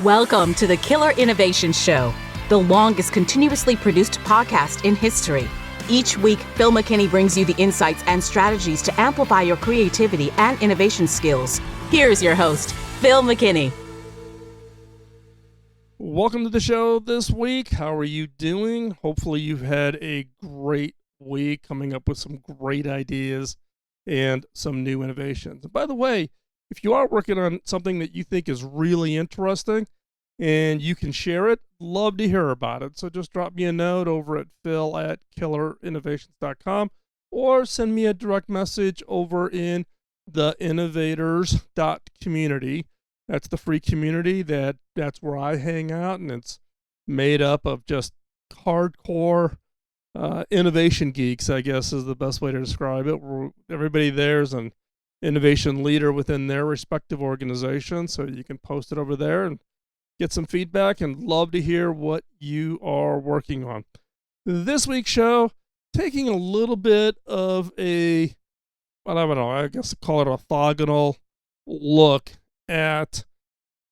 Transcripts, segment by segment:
Welcome to the Killer Innovation Show, the longest continuously produced podcast in history. Each week, Phil McKinney brings you the insights and strategies to amplify your creativity and innovation skills. Here's your host, Phil McKinney. Welcome to the show this week. How are you doing? Hopefully you've had a great week coming up with some great ideas and some new innovations. And by the way, if you are working on something that you think is really interesting and you can share it, love to hear about it. So just drop me a note over at phil@killerinnovations.com or send me a direct message over in the innovators.community. That's the free community that's where I hang out, and it's made up of just hardcore innovation geeks, I guess is the best way to describe it. Everybody there is an innovation leader within their respective organization, so you can post it over there and get some feedback, and love to hear what you are working on. This week's show, taking a little bit of I guess call it orthogonal look at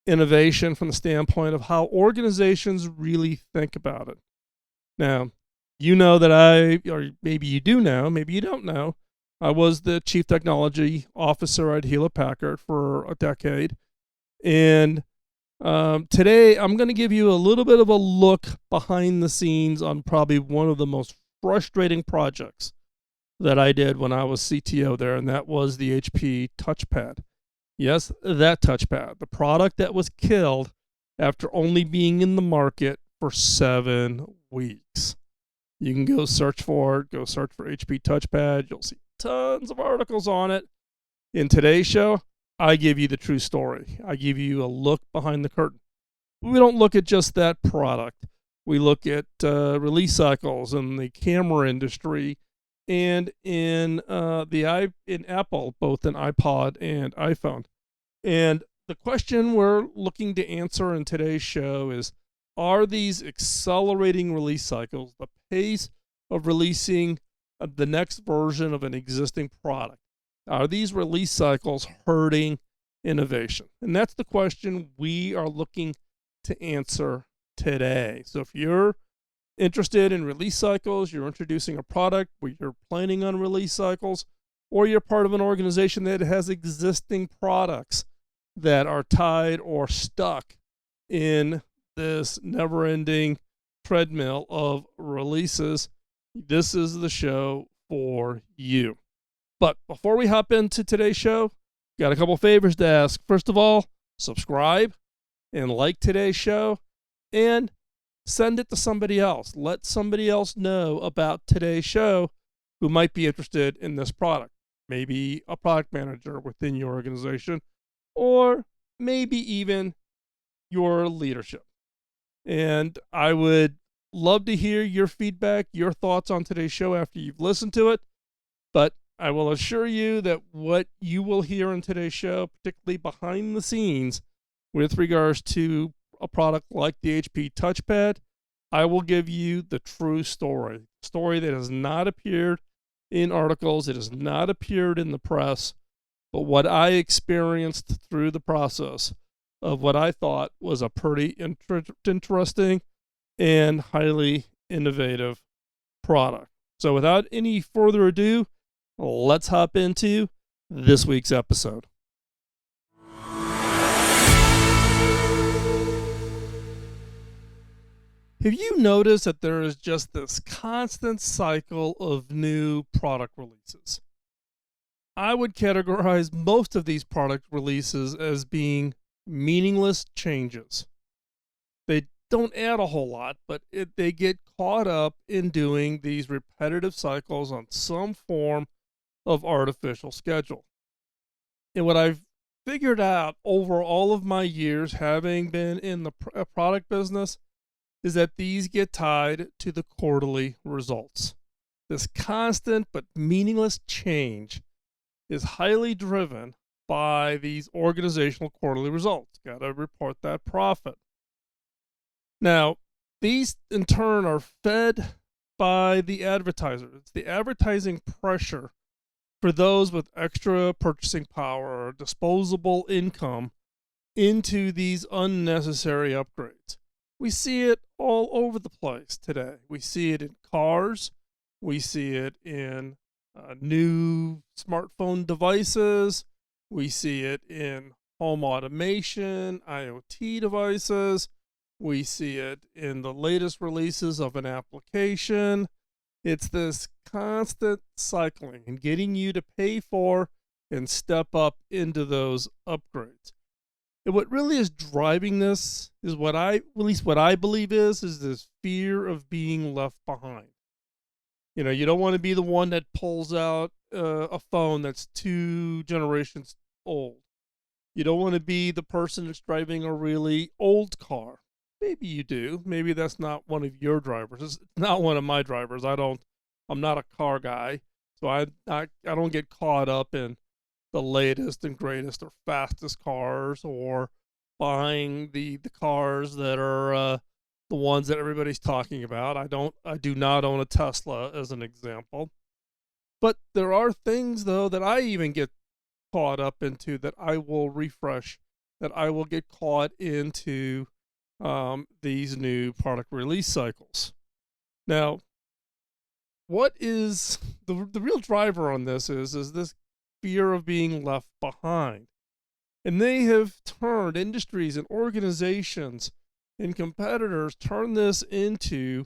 innovation from the standpoint of how organizations really think about it. Now, you know that or maybe you do know, maybe you don't know, I was the chief technology officer at Hewlett-Packard for a decade. And today I'm going to give you a little bit of a look behind the scenes on probably one of the most frustrating projects that I did when I was CTO there, and that was the HP touchpad. Yes, that touchpad, the product that was killed after only being in the market for 7 weeks. You can go search for it, go search for HP touchpad. You'll see tons of articles on it. In today's show, I give you the true story. I give you a look behind the curtain. We don't look at just that product. We look at release cycles in the camera industry and in Apple, both in iPod and iPhone. And the question we're looking to answer in today's show is, are these accelerating release cycles, the pace of releasing the next version of an existing product, are these release cycles hurting innovation? And that's the question we are looking to answer today. So if you're interested in release cycles, you're introducing a product where you're planning on release cycles, or you're part of an organization that has existing products that are tied or stuck in this never-ending treadmill of releases, this is the show for you. But before we hop into today's show, got a couple favors to ask. First of all, subscribe and like today's show, and send it to somebody else. Let somebody else know about today's show who might be interested in this product. Maybe a product manager within your organization, or maybe even your leadership. And I would love to hear your feedback, your thoughts on today's show after you've listened to it. But I will assure you that what you will hear in today's show, particularly behind the scenes with regards to a product like the HP touchpad, I will give you the true story that has not appeared in articles, it has not appeared in the press, but what I experienced through the process of what I thought was a pretty interesting and highly innovative product. So without any further ado, let's hop into this week's episode. Have you noticed that there is just this constant cycle of new product releases? I would categorize most of these product releases as being meaningless changes. They don't add a whole lot, but they get caught up in doing these repetitive cycles on some form of artificial schedule. And what I've figured out over all of my years having been in the product business is that these get tied to the quarterly results. This constant but meaningless change is highly driven by these organizational quarterly results. Got to report that profit. Now, these in turn are fed by the advertiser. It's the advertising pressure for those with extra purchasing power or disposable income into these unnecessary upgrades. We see it all over the place today. We see it in cars. We see it in new smartphone devices. We see it in home automation, IoT devices. We see it in the latest releases of an application. It's this constant cycling and getting you to pay for and step up into those upgrades. And what really is driving this is at least what I believe is this fear of being left behind. You don't want to be the one that pulls out a phone that's 2 generations old. You don't want to be the person that's driving a really old car. Maybe you do. Maybe that's not one of your drivers. It's not one of my drivers. I'm not a car guy, so I don't get caught up in the latest and greatest or fastest cars, or buying the cars that are the ones that everybody's talking about. I do not own a Tesla, as an example. But there are things, though, that I even get caught up into, that I will refresh, that I will get caught into these new product release cycles. Now, what is the real driver on this is this fear of being left behind. And they have turned industries and organizations and competitors turn this into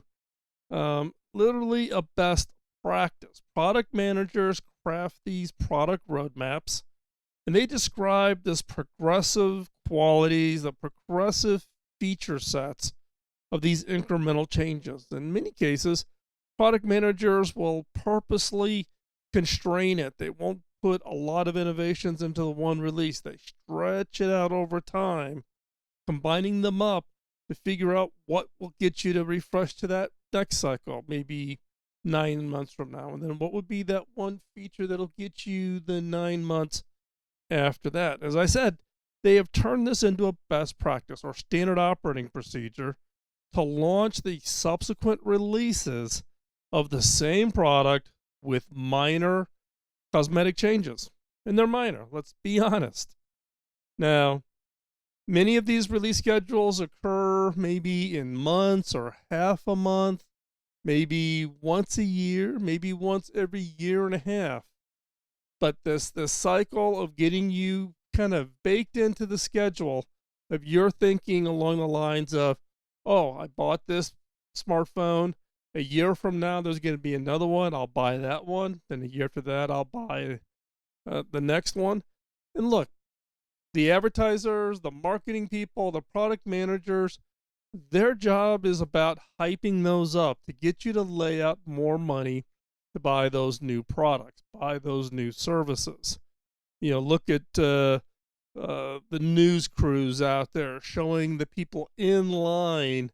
literally a best practice. Product managers craft these product roadmaps, and they describe this progressive qualities, the progressive feature sets of these incremental changes. In many cases, product managers will purposely constrain it. They won't put a lot of innovations into the one release. They stretch it out over time, combining them up to figure out what will get you to refresh to that next cycle, maybe 9 months from now. And then what would be that one feature that'll get you the 9 months after that? As I said, they have turned this into a best practice or standard operating procedure to launch the subsequent releases of the same product with minor cosmetic changes. And they're minor, let's be honest. Now, many of these release schedules occur maybe in months or half a month, maybe once a year, maybe once every year and a half. But this cycle of getting you kind of baked into the schedule of your thinking along the lines of, oh, I bought this smartphone. A year from now, there's going to be another one. I'll buy that one. Then a year after that, I'll buy the next one. And look, the advertisers, the marketing people, the product managers, their job is about hyping those up to get you to lay out more money to buy those new products, buy those new services. Look at the news crews out there showing the people in line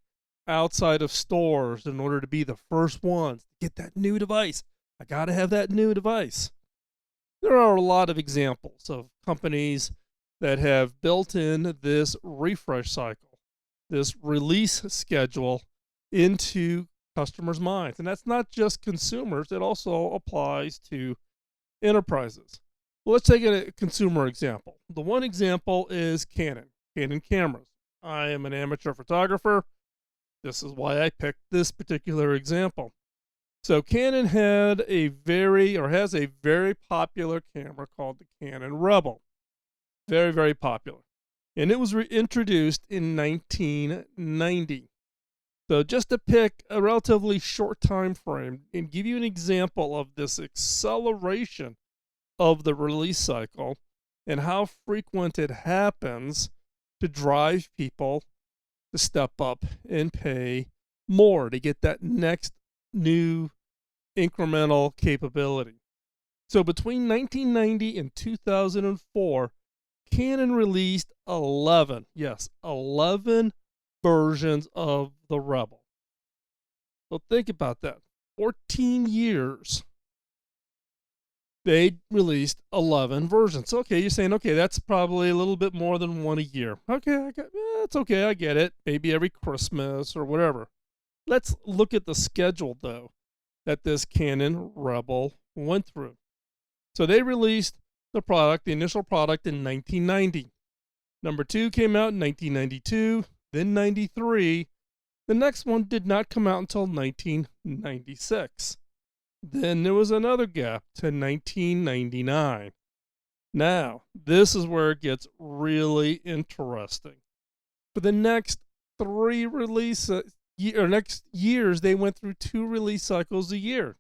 outside of stores in order to be the first ones to get that new device. I got to have that new device. There are a lot of examples of companies that have built in this refresh cycle, this release schedule into customers' minds. And that's not just consumers, it also applies to enterprises. Well, let's take a consumer example. The one example is Canon cameras. I am an amateur photographer. This is why I picked this particular example. So Canon has a very popular camera called the Canon Rebel. Very, very popular. And it was introduced in 1990. So just to pick a relatively short time frame and give you an example of this acceleration of the release cycle and how frequent it happens to drive people to step up and pay more to get that next new incremental capability. So between 1990 and 2004, Canon released 11 versions of the Rebel. So think about that. 14 years, they released 11 versions. Okay, you're saying, okay, that's probably a little bit more than one a year. Okay, it's okay, I get it. Maybe every Christmas or whatever. Let's look at the schedule, though, that this Canon Rebel went through. So they released the initial product in 1990. Number 2 came out in 1992, then 93. The next one did not come out until 1996. Then there was another gap to 1999. Now, this is where it gets really interesting. For the next next years, they went through 2 release cycles a year.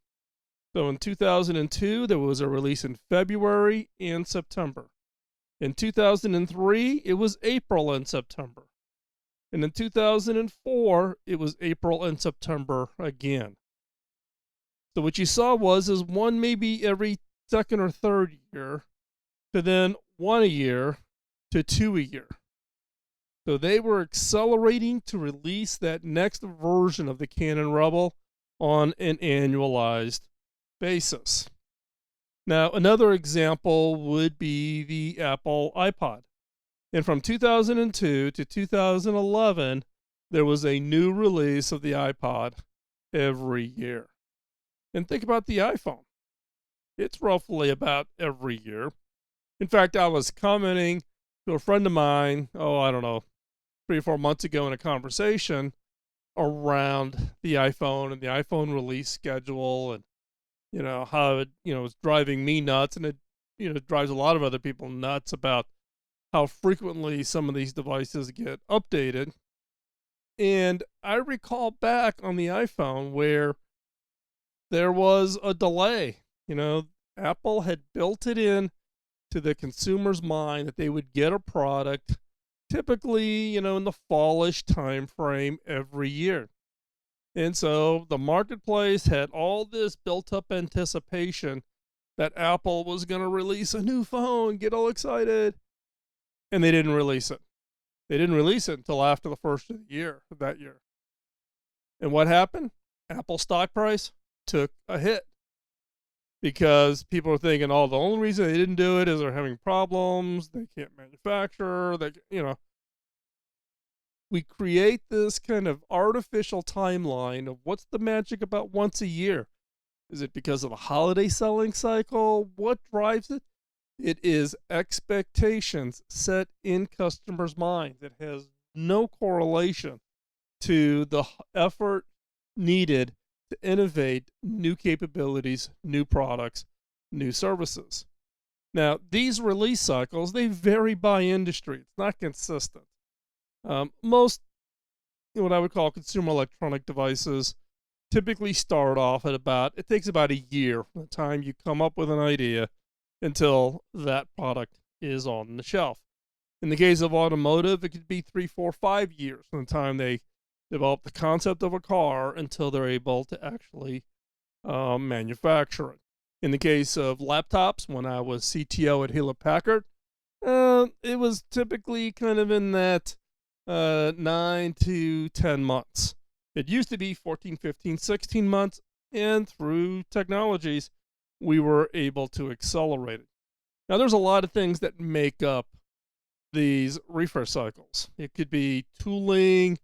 So in 2002, there was a release in February and September. In 2003, it was April and September. And in 2004, it was April and September again. So what you saw is one maybe every second or third year, to then one a year, to 2 a year. So they were accelerating to release that next version of the Canon Rebel on an annualized basis. Now, another example would be the Apple iPod. And from 2002 to 2011, there was a new release of the iPod every year. And think about the iPhone. It's roughly about every year. In fact, I was commenting to a friend of mine, 3 or 4 months ago in a conversation around the iPhone and the iPhone release schedule, and how it is driving me nuts, and it drives a lot of other people nuts about how frequently some of these devices get updated. And I recall back on the iPhone where there was a delay. Apple had built it in to the consumer's mind that they would get a product typically, in the fallish time frame every year. And so the marketplace had all this built up anticipation that Apple was going to release a new phone, get all excited. And they didn't release it. They didn't release it until after the first of the year, of that year. And what happened? Apple stock price took a hit because people are thinking, the only reason they didn't do it is they're having problems. They can't manufacture. We create this kind of artificial timeline of what's the magic about once a year. Is it because of the holiday selling cycle? What drives it? It is expectations set in customers' minds. It has no correlation to the effort needed to innovate new capabilities, new products, new services. Now, these release cycles, they vary by industry. It's not consistent. Most, what I would call consumer electronic devices, typically start off at it takes about a year from the time you come up with an idea until that product is on the shelf. In the case of automotive, it could be 3, 4, 5 years from the time they develop the concept of a car until they're able to actually manufacture it. In the case of laptops, when I was CTO at Hewlett Packard, it was typically kind of in that 9 to 10 months. It used to be 14, 15, 16 months, and through technologies, we were able to accelerate it. Now, there's a lot of things that make up these refresh cycles. It could be tooling,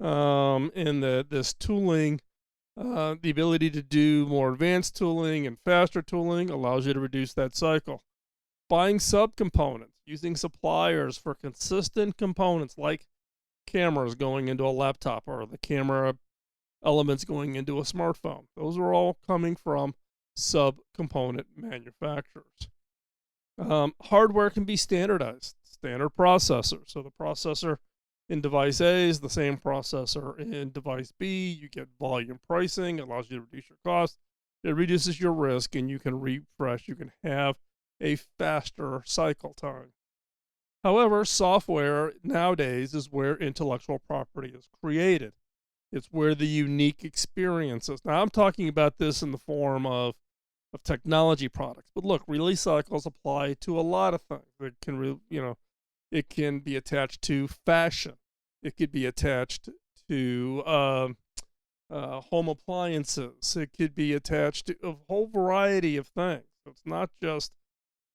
and this tooling, the ability to do more advanced tooling and faster tooling allows you to reduce that cycle. Buying subcomponents, using suppliers for consistent components like cameras going into a laptop or the camera elements going into a smartphone. Those are all coming from subcomponent manufacturers. Hardware can be standardized. Standard processor. So the processor in device A is the same processor in device B. You get volume pricing. It allows you to reduce your cost. It reduces your risk, and you can refresh. You can have a faster cycle time. However, software nowadays is where intellectual property is created. It's where the unique experience is. Now, I'm talking about this in the form of technology products. But look, release cycles apply to a lot of things. It can, it can be attached to fashion. It could be attached to home appliances. It could be attached to a whole variety of things. So it's not just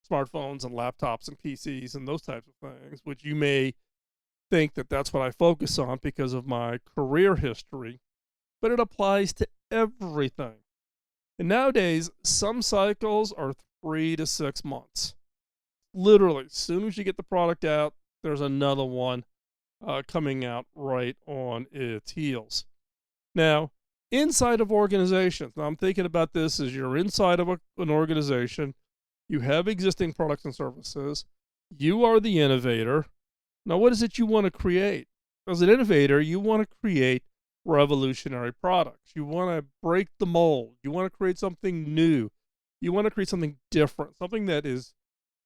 smartphones and laptops and PCs and those types of things, which you may think that that's what I focus on because of my career history, but it applies to everything. And nowadays, some cycles are 3 to 6 months. Literally, as soon as you get the product out, there's another one coming out right on its heels. Now, inside of organizations, now I'm thinking about this as you're inside of an organization, you have existing products and services, you are the innovator. Now, what is it you want to create? As an innovator, you want to create revolutionary products. You want to break the mold. You want to create something new. You want to create something different, something that is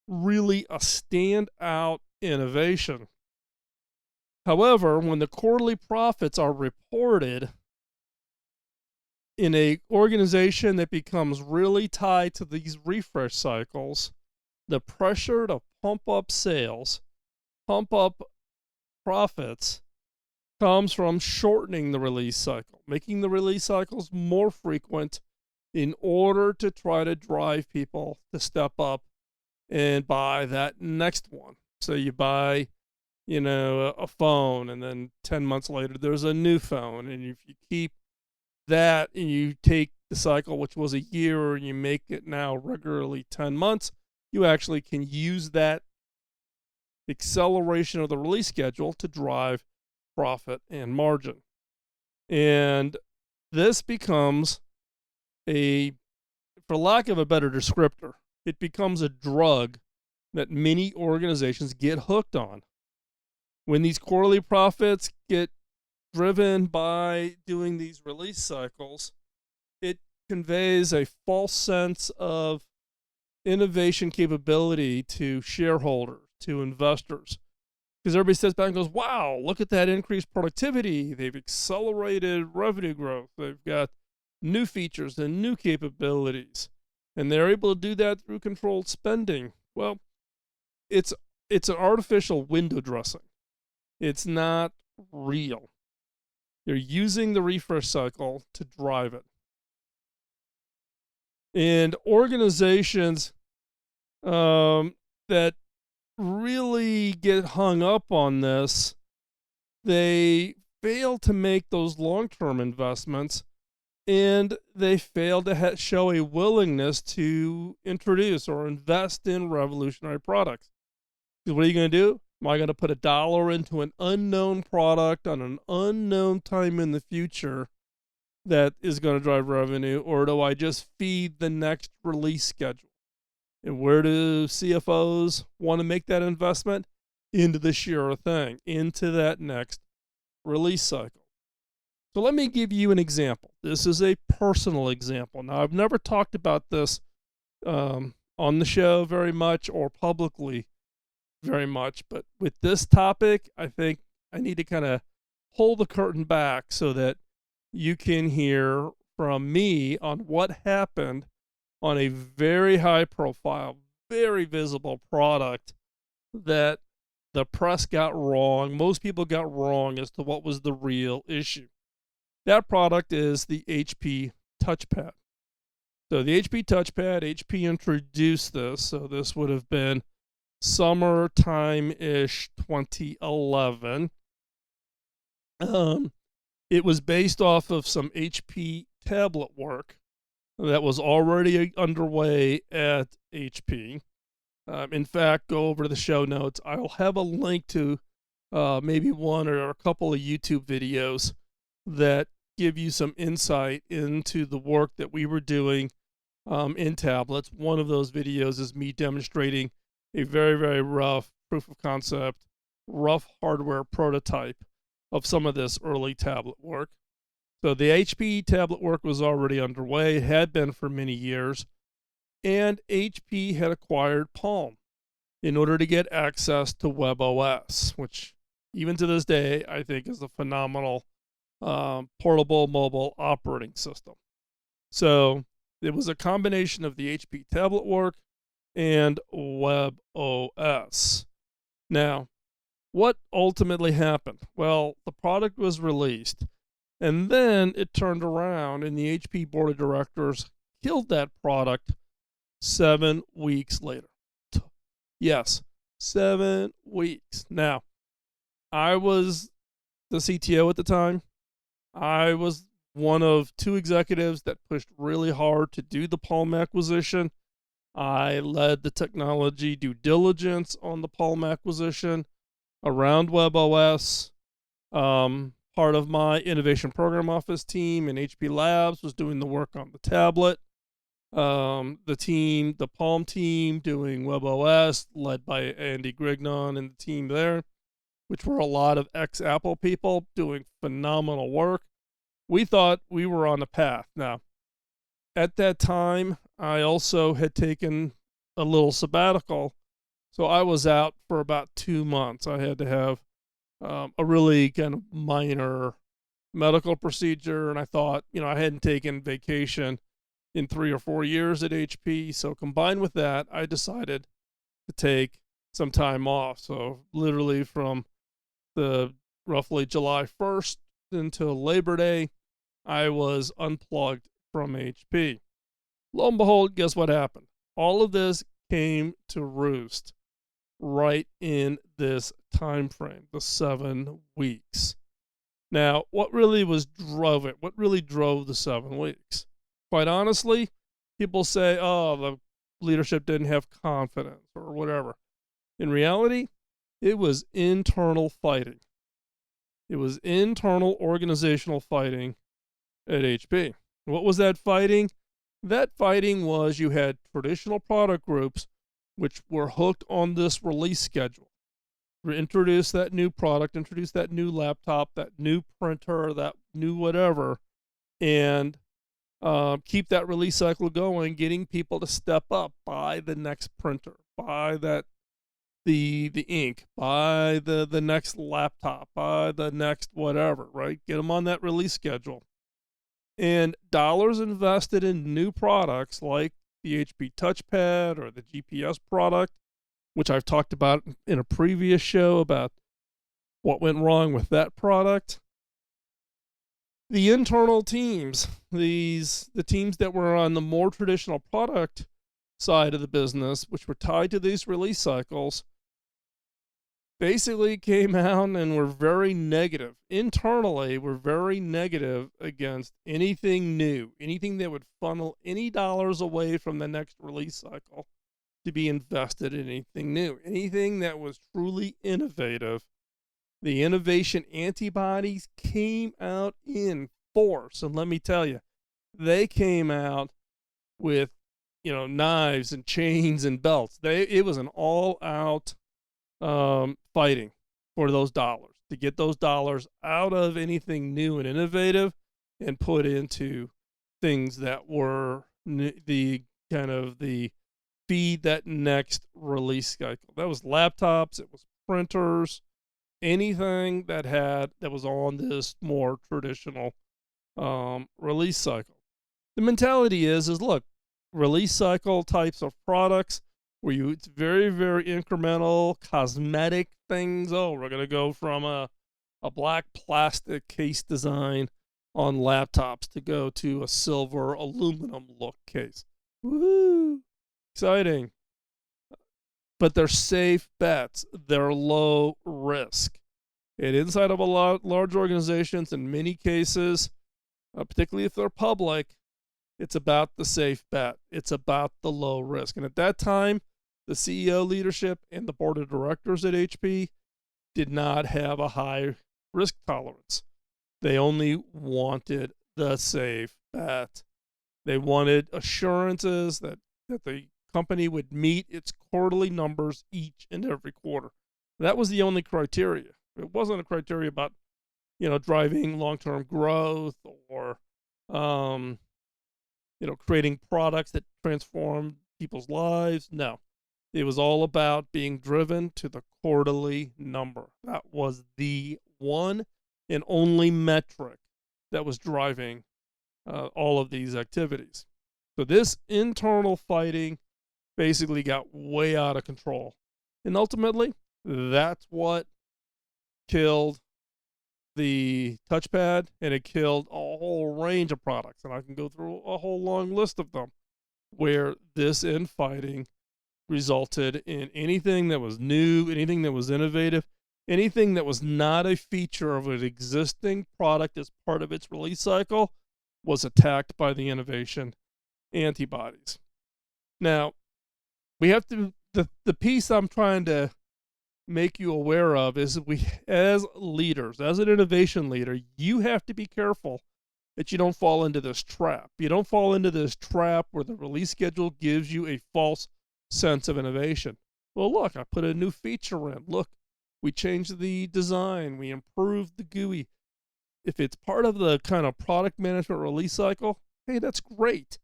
really a standout innovation. However, when the quarterly profits are reported in an organization that becomes really tied to these refresh cycles, the pressure to pump up sales, pump up profits, comes from shortening the release cycle, making the release cycles more frequent in order to try to drive people to step up and buy that next one. So you buy, a phone, and then 10 months later there's a new phone, and if you keep that and you take the cycle, which was a year, and you make it now regularly 10 months, you actually can use that acceleration of the release schedule to drive profit and margin. And this becomes for lack of a better descriptor, it becomes a drug that many organizations get hooked on. When these quarterly profits get driven by doing these release cycles, it conveys a false sense of innovation capability to shareholders, to investors. Because everybody sits back and goes, wow, look at that increased productivity. They've accelerated revenue growth. They've got new features and new capabilities. And they're able to do that through controlled spending. Well, it's an artificial window dressing. It's not real. You're using the refresh cycle to drive it. And organizations that really get hung up on this, they fail to make those long-term investments, and they fail to show a willingness to introduce or invest in revolutionary products. Because what are you going to do? Am I going to put $1 into an unknown product on an unknown time in the future that is going to drive revenue, or do I just feed the next release schedule? And where do CFOs want to make that investment? Into the sure thing, into that next release cycle. So let me give you an example. This is a personal example. Now, I've never talked about this on the show very much or publicly very much, but with this topic, I think I need to kind of pull the curtain back so that you can hear from me on what happened on a very high profile, very visible product that the press got wrong. Most people got wrong as to what was the real issue. That product is the HP touchpad. So the HP touchpad, HP introduced this. So this would have been summertime-ish 2011. It was based off of some HP tablet work that was already underway at HP. In fact, go over to the show notes. I'll have a link to maybe one or a couple of YouTube videos that give you some insight into the work that we were doing in tablets. One of those videos is me demonstrating a very, very rough proof of concept, rough hardware prototype of some of this early tablet work. So the HP tablet work was already underway, had been for many years, and HP had acquired Palm in order to get access to WebOS, which even to this day I think is a phenomenal portable mobile operating system. So it was a combination of the HP tablet work and WebOS. Now, what ultimately happened? Well, the product was released, and then it turned around, and the HP board of directors killed that product 7 weeks later. Yes, 7 weeks. Now, I was the CTO at the time. I was one of 2 executives that pushed really hard to do the Palm acquisition. I led the technology due diligence on the Palm acquisition. around WebOS. Part of my innovation program office team in HP Labs was doing the work on the tablet. The Palm team doing WebOS, led by Andy Grignon and the team there, which were a lot of ex-Apple people doing phenomenal work. We thought we were on a path. Now, at that time, I also had taken a little sabbatical, so I was out for about 2 months. I had to have a really kind of minor medical procedure, and I thought, I hadn't taken vacation in 3 or 4 years at HP, so combined with that, I decided to take some time off. So literally from the roughly July 1st until Labor Day, I was unplugged from HP. Lo and behold, guess what happened? All of this came to roost right in this time frame, the 7 weeks. Now, what really drove it? What really drove the 7 weeks? Quite honestly, people say, oh, the leadership didn't have confidence or whatever. In reality, it was internal fighting. It was internal organizational fighting at HP. What was that fighting? That fighting was you had traditional product groups which were hooked on this release schedule. Introduce that new product, introduce that new laptop, that new printer, that new whatever, and keep that release cycle going, getting people to step up, buy the next printer, buy the ink, buy the next laptop, buy the next whatever, right? Get them on that release schedule. And dollars invested in new products like the HP touchpad or the GPS product, which I've talked about in a previous show about what went wrong with that product. The internal teams, the teams that were on the more traditional product side of the business, which were tied to these release cycles, basically came out and were very negative. Internally, were very negative against anything new, anything that would funnel any dollars away from the next release cycle to be invested in anything new, anything that was truly innovative. The innovation antibodies came out in force, and let me tell you, they came out with, knives and chains and belts. It was an all-out fighting for those dollars, to get those dollars out of anything new and innovative and put into things that were the feed that next release cycle. That was laptops, it was printers, anything that was on this more traditional release cycle. The mentality is look, release cycle types of products where it's very, very incremental, cosmetic things. Oh, we're going to go from a black plastic case design on laptops to go to a silver aluminum look case. Woohoo! Exciting. But they're safe bets. They're low risk. And inside of a lot large organizations, in many cases, particularly if they're public, it's about the safe bet. It's about the low risk. And at that time, the CEO leadership and the board of directors at HP did not have a high risk tolerance. They only wanted the safe bet. They wanted assurances that the company would meet its quarterly numbers each and every quarter. That was the only criteria. It wasn't a criteria about, driving long-term growth or, creating products that transform people's lives. No, it was all about being driven to the quarterly number. That was the one and only metric that was driving all of these activities. So this internal fighting basically got way out of control. And ultimately, that's what killed the touchpad, and it killed a whole range of products. And I can go through a whole long list of them where this infighting resulted in anything that was new, anything that was innovative, anything that was not a feature of an existing product as part of its release cycle was attacked by the innovation antibodies. Now, we have to, the piece I'm trying to make you aware of is we, as leaders, as an innovation leader, you have to be careful that you don't fall into this trap. You don't fall into this trap where the release schedule gives you a false sense of innovation. Well, look, I put a new feature in. Look, we changed the design. We improved the GUI. If it's part of the kind of product management release cycle, hey, that's great.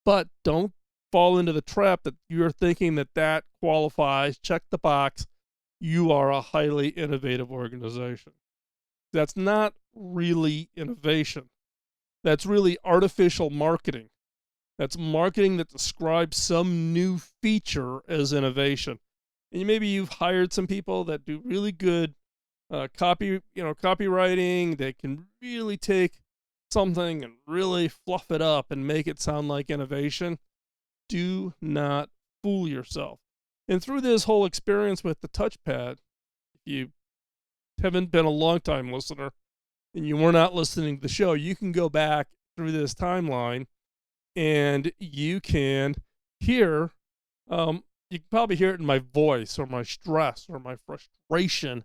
But don't fall into the trap that you're thinking that that qualifies, check the box, you are a highly innovative organization. That's not really innovation. That's really artificial marketing. That's marketing that describes some new feature as innovation. And maybe you've hired some people that do really good copywriting. They can really take something and really fluff it up and make it sound like innovation. Do not fool yourself. And through this whole experience with the touchpad, if you haven't been a long-time listener and you were not listening to the show, you can go back through this timeline and you can hear, you can probably hear it in my voice or my stress or my frustration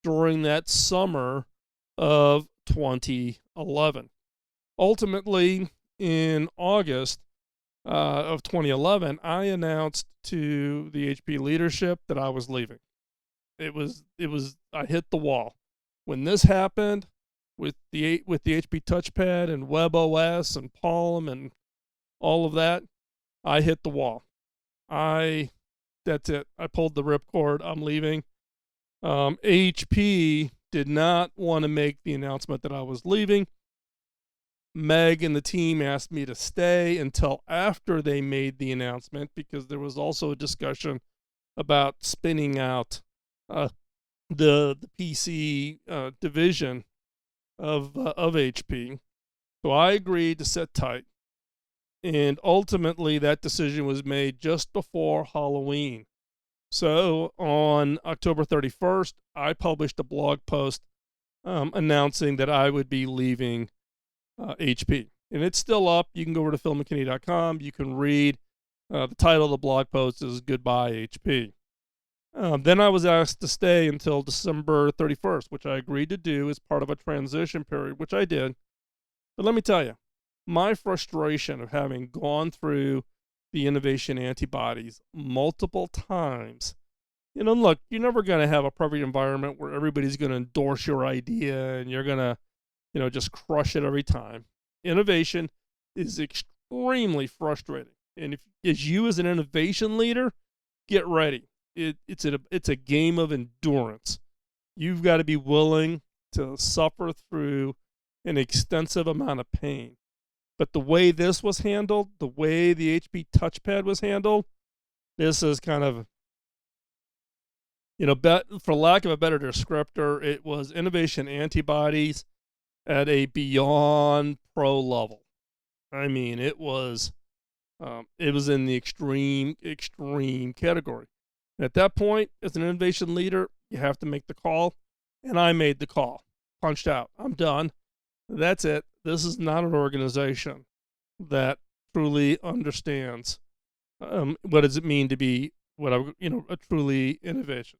during that summer of 2011. Ultimately, in August of 2011, I announced to the HP leadership that I was leaving. I hit the wall. When this happened with the HP touchpad and WebOS and Palm and all of that, I hit the wall. That's it. I pulled the ripcord. I'm leaving. HP did not want to make the announcement that I was leaving. Meg and the team asked me to stay until after they made the announcement because there was also a discussion about spinning out the PC division of HP. So I agreed to sit tight. And ultimately, that decision was made just before Halloween. So on October 31st, I published a blog post announcing that I would be leaving HP. And it's still up. You can go over to philmckinney.com. You can read. The title of the blog post is Goodbye HP. Then I was asked to stay until December 31st, which I agreed to do as part of a transition period, which I did. But let me tell you, my frustration of having gone through the innovation antibodies multiple times, look, you're never going to have a perfect environment where everybody's going to endorse your idea and you're going to, just crush it every time. Innovation is extremely frustrating. And as an innovation leader, get ready. It's a game of endurance. You've got to be willing to suffer through an extensive amount of pain. But the way this was handled, the way the HP touchpad was handled, this is kind of, for lack of a better descriptor, it was innovation antibodies at a beyond pro level. I mean, it was in the extreme category. And at that point, as an innovation leader, you have to make the call. And I made the call. Punched out. I'm done. That's it. This is not an organization that truly understands what does it mean to be a truly innovation.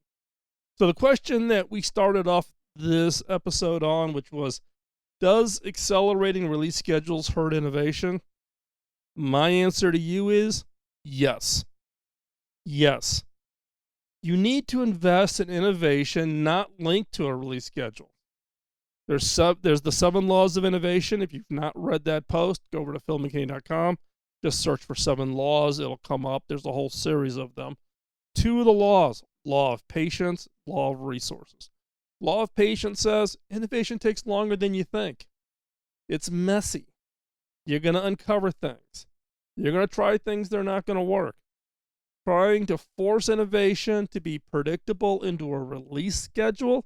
So the question that we started off this episode on, which was, does accelerating release schedules hurt innovation? My answer to you is yes. Yes. You need to invest in innovation not linked to a release schedule. There's the 7 laws of innovation. If you've not read that post, go over to philmckinney.com. Just search for 7 laws. It'll come up. There's a whole series of them. 2 of the laws: law of patience, law of resources. Law of patience says innovation takes longer than you think. It's messy. You're going to uncover things. You're going to try things that are not going to work. Trying to force innovation to be predictable into a release schedule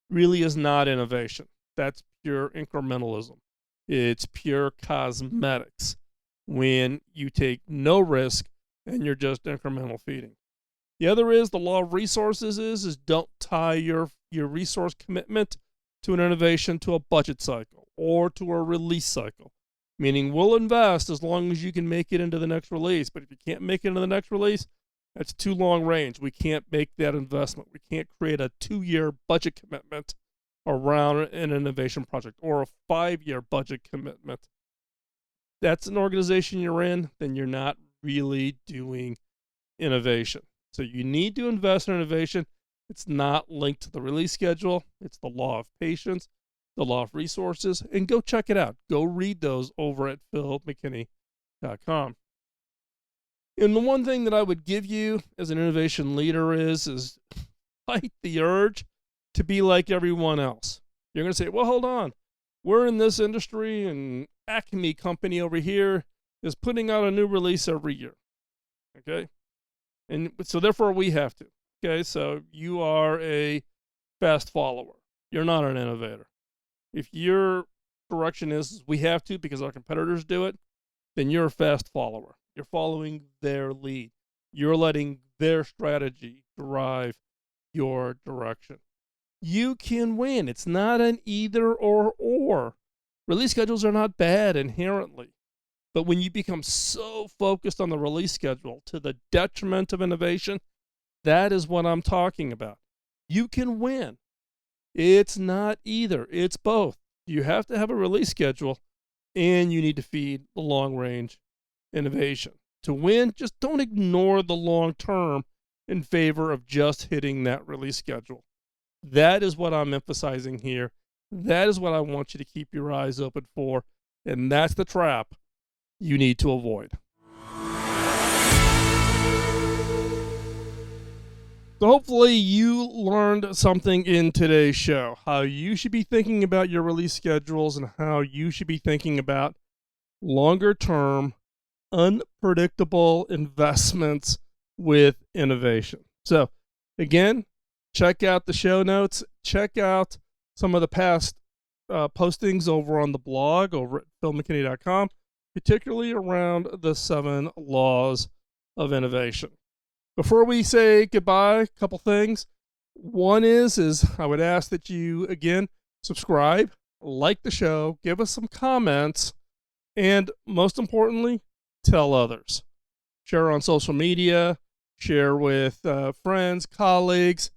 really is not innovation. That's pure incrementalism. It's pure cosmetics when you take no risk and you're just incremental feeding. The other is the law of resources is don't tie your resource commitment to an innovation to a budget cycle or to a release cycle. Meaning we'll invest as long as you can make it into the next release. But if you can't make it into the next release, That's too long range. We can't make that investment. We can't create a 2-year budget commitment around an innovation project or a 5-year budget commitment. That's an organization you're in, then you're not really doing innovation. So you need to invest in innovation. It's not linked to the release schedule. It's the law of patience, the law of resources, and go check it out. Go read those over at philmckinney.com. And the one thing that I would give you as an innovation leader is fight the urge to be like everyone else. You're going to say, well, hold on. We're in this industry, and Acme company over here is putting out a new release every year. Okay? And so therefore we have to. Okay? So you are a fast follower. You're not an innovator. If your direction is we have to because our competitors do it, then you're a fast follower. You're following their lead. You're letting their strategy drive your direction. You can win. It's not an either or. Release schedules are not bad inherently. But when you become so focused on the release schedule to the detriment of innovation, that is what I'm talking about. You can win. It's not either. It's both. You have to have a release schedule, and you need to feed the long-range innovation. To win, just don't ignore the long term in favor of just hitting that release schedule. That is what I'm emphasizing here. That is what I want you to keep your eyes open for, and that's the trap you need to avoid. So hopefully you learned something in today's show, how you should be thinking about your release schedules and how you should be thinking about longer term, unpredictable investments with innovation. So again, check out the show notes. Check out some of the past postings over on the blog over at philmckinney.com, particularly around the 7 laws of innovation. Before we say goodbye, a couple things. One is I would ask that you, again, subscribe, like the show, give us some comments, and most importantly, tell others. Share on social media, share with friends, colleagues,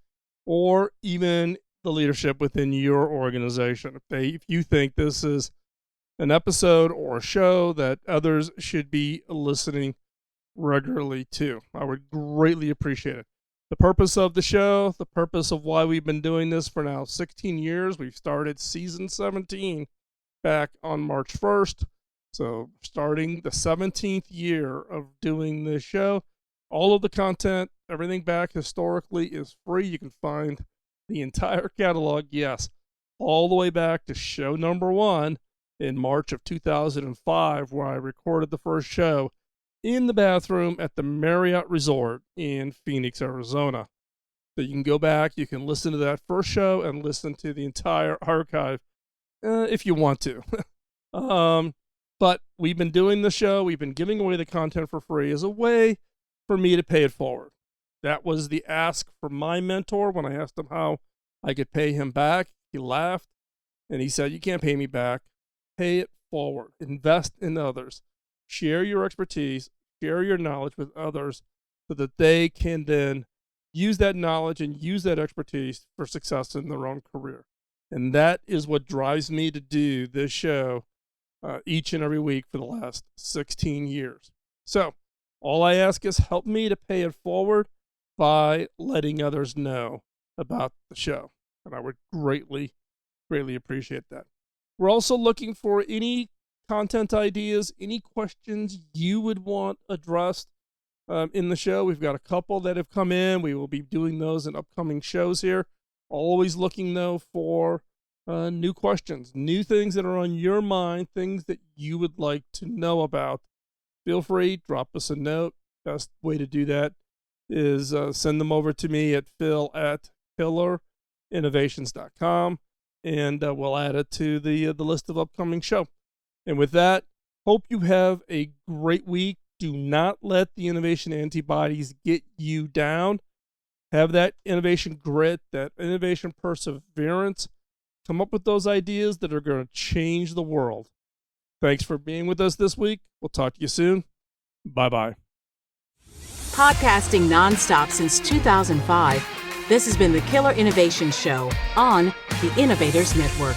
or even the leadership within your organization. If you think this is an episode or a show that others should be listening regularly to, I would greatly appreciate it. The purpose of the show, the purpose of why we've been doing this for now 16 years, we've started season 17 back on March 1st. So starting the 17th year of doing this show, all of the content, everything back historically is free. You can find the entire catalog, yes, all the way back to show number 1 in March of 2005, where I recorded the first show in the bathroom at the Marriott Resort in Phoenix, Arizona. So you can go back, you can listen to that first show and listen to the entire archive if you want to. But we've been doing the show, we've been giving away the content for free as a way for me to pay it forward. That was the ask from my mentor when I asked him how I could pay him back. He laughed and he said, "You can't pay me back. Pay it forward. Invest in others. Share your expertise, share your knowledge with others so that they can then use that knowledge and use that expertise for success in their own career." And that is what drives me to do this show each and every week for the last 16 years. So all I ask is help me to pay it forward by letting others know about the show. And I would greatly, greatly appreciate that. We're also looking for any content ideas, any questions you would want addressed in the show. We've got a couple that have come in. We will be doing those in upcoming shows here. Always looking, though, for new questions, new things that are on your mind, things that you would like to know about. Feel free, drop us a note. Best way to do that is send them over to me at phil@pillarinnovations.com, and we'll add it to the list of upcoming show. And with that, hope you have a great week. Do not let the innovation antibodies get you down. Have that innovation grit, that innovation perseverance. Come up with those ideas that are going to change the world. Thanks for being with us this week. We'll talk to you soon. Bye-bye. Podcasting nonstop since 2005, this has been the Killer Innovation Show on the Innovators Network.